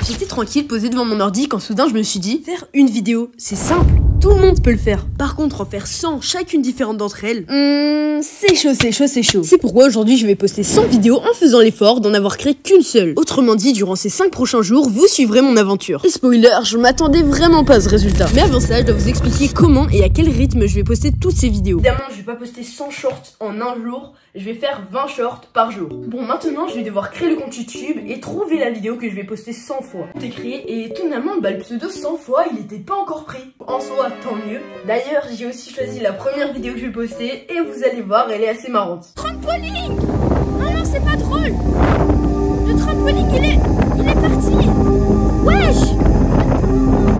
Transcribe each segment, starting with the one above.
J'étais tranquille posée devant mon ordi quand soudain je me suis dit, faire une vidéo, c'est simple. Tout le monde peut le faire. Par contre, en faire 100, chacune différente d'entre elles, c'est chaud, c'est chaud, c'est chaud. C'est pourquoi aujourd'hui je vais poster 100 vidéos en faisant l'effort d'en avoir créé qu'une seule. Autrement dit, durant ces 5 prochains jours, vous suivrez mon aventure. Et spoiler, je m'attendais vraiment pas à ce résultat. Mais avant ça, je dois vous expliquer comment et à quel rythme je vais poster toutes ces vidéos. Évidemment, je vais pas poster 100 shorts en un jour, je vais faire 20 shorts par jour. Bon, maintenant, je vais devoir créer le compte YouTube et trouver la vidéo que je vais poster 100 fois. Tout est créé et finalement, le pseudo 100 fois, il était pas encore pris. En soi, tant mieux. D'ailleurs, j'ai aussi choisi la première vidéo que je vais poster et vous allez voir, elle est assez marrante. Trampoline! Oh non, c'est pas drôle! Le trampoline, il est parti! Wesh!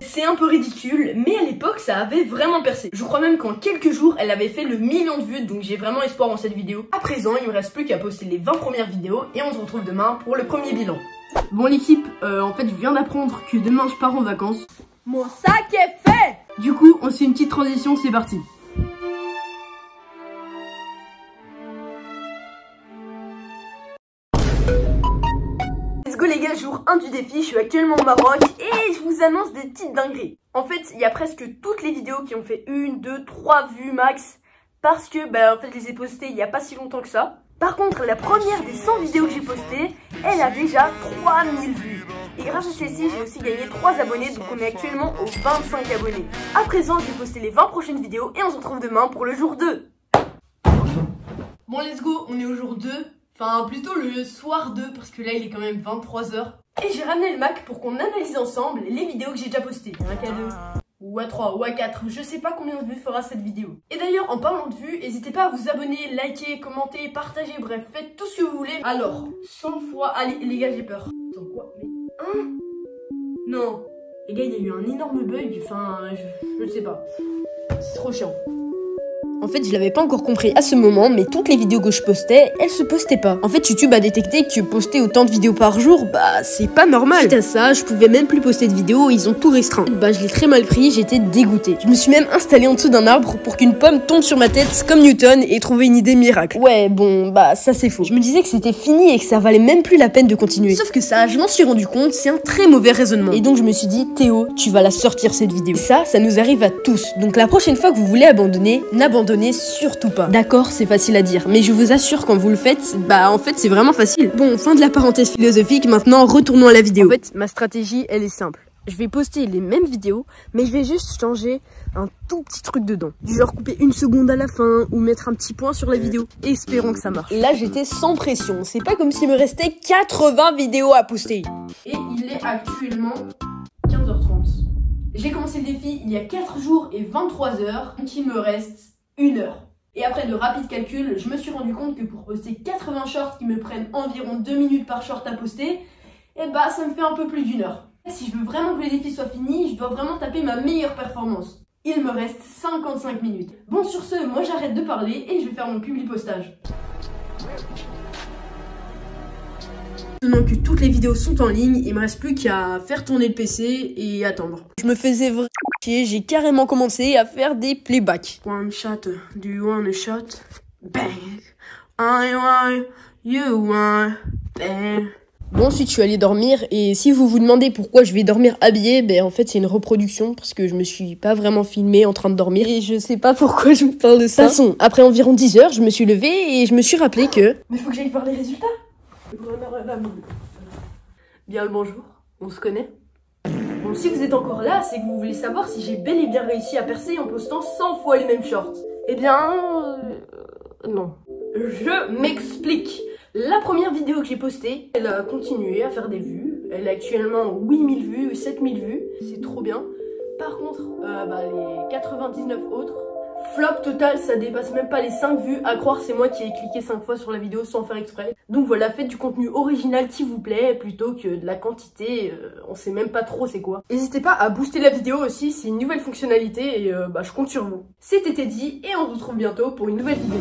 C'est un peu ridicule, mais à l'époque, ça avait vraiment percé. Je crois même qu'en quelques jours, elle avait fait le 1 000 000 de vues, donc j'ai vraiment espoir en cette vidéo. À présent, il me reste plus qu'à poster les 20 premières vidéos et on se retrouve demain pour le premier bilan. Bon l'équipe, en fait, je viens d'apprendre que demain je pars en vacances. Mon sac est fait! Du coup, on se fait une petite transition, c'est parti. Let's go les gars, jour 1 du défi, je suis actuellement au Maroc et je vous annonce des petites dingueries. En fait, il y a presque toutes les vidéos qui ont fait 1, 2, 3 vues max parce que en fait, je les ai postées il y a pas si longtemps que ça. Par contre, la première des 100 vidéos que j'ai postées, elle a déjà 3000 vues. Et grâce à celle-ci, j'ai aussi gagné 3 abonnés, donc on est actuellement aux 25 abonnés. À présent, je vais poster les 20 prochaines vidéos et on se retrouve demain pour le jour 2. Bon, let's go, on est au jour 2. Enfin, plutôt le soir 2, parce que là, il est quand même 23 h. Et j'ai ramené le Mac pour qu'on analyse ensemble les vidéos que j'ai déjà postées. Un qu'à 2, ou à 3, ou à 4, je sais pas combien de vues fera cette vidéo. Et d'ailleurs, en parlant de vues, n'hésitez pas à vous abonner, liker, commenter, partager, bref, faites tout ce que vous voulez. Alors, 100 fois... Allez, les gars, j'ai peur. Attends, quoi? Mais... Hein? Non. Les gars, il y a eu un énorme bug, enfin, je sais pas. C'est trop chiant. En fait, je l'avais pas encore compris à ce moment, mais toutes les vidéos que je postais, elles se postaient pas. En fait, YouTube a détecté que poster autant de vidéos par jour, c'est pas normal. Suite à ça, je pouvais même plus poster de vidéos, ils ont tout restreint. Je l'ai très mal pris, j'étais dégoûtée. Je me suis même installée en dessous d'un arbre pour qu'une pomme tombe sur ma tête comme Newton et trouver une idée miracle. Ouais, bon, ça c'est faux. Je me disais que c'était fini et que ça valait même plus la peine de continuer. Sauf que ça, je m'en suis rendu compte, c'est un très mauvais raisonnement. Et donc je me suis dit, Théo, tu vas la sortir cette vidéo. Et ça nous arrive à tous. Donc la prochaine fois que vous voulez abandonner, n'abandonnez surtout pas. D'accord, c'est facile à dire, mais je vous assure quand vous le faites, en fait c'est vraiment facile. Bon, fin de la parenthèse philosophique, maintenant retournons à la vidéo. En fait, ma stratégie, elle est simple. Je vais poster les mêmes vidéos, mais je vais juste changer un tout petit truc dedans. Du genre couper 1 seconde à la fin, ou mettre un petit point sur la vidéo. Espérons que ça marche. Là, j'étais sans pression. C'est pas comme s'il me restait 80 vidéos à poster. Et il est actuellement 15h30. J'ai commencé le défi il y a 4 jours et 23 h, donc il me reste 1 heure. Et après de rapides calculs, je me suis rendu compte que pour poster 80 shorts qui me prennent environ 2 minutes par short à poster, ça me fait un peu plus d'1 heure. Si je veux vraiment que le défi soit fini, je dois vraiment taper ma meilleure performance. Il me reste 55 minutes. Bon, sur ce, moi j'arrête de parler et je vais faire mon public postage. Maintenant que toutes les vidéos sont en ligne, il me reste plus qu'à faire tourner le PC et attendre. Je me faisais vraiment chier, j'ai carrément commencé à faire des playbacks. One shot, do you want a shot? Bang! I want, you want, bang! Bon, ensuite je suis allée dormir et si vous vous demandez pourquoi je vais dormir habillée, en fait c'est une reproduction parce que je me suis pas vraiment filmée en train de dormir et je sais pas pourquoi je vous parle de ça. De toute façon, après environ 10 heures, je me suis levée et je me suis rappelé que... Mais faut que j'aille voir les résultats. Bien le bonjour, on se connaît. Bon, si vous êtes encore là, c'est que vous voulez savoir si j'ai bel et bien réussi à percer en postant 100 fois les mêmes shorts. Eh bien, non. Je m'explique. La première vidéo que j'ai postée, elle a continué à faire des vues. Elle a actuellement 8000 vues, 7000 vues. C'est trop bien. Par contre, les 99 autres, flop total, ça dépasse même pas les 5 vues. À croire, c'est moi qui ai cliqué 5 fois sur la vidéo sans faire exprès. Donc voilà, faites du contenu original qui vous plaît plutôt que de la quantité. On sait même pas trop c'est quoi. N'hésitez pas à booster la vidéo aussi, c'est une nouvelle fonctionnalité et je compte sur vous. C'était dit et on se retrouve bientôt pour une nouvelle vidéo.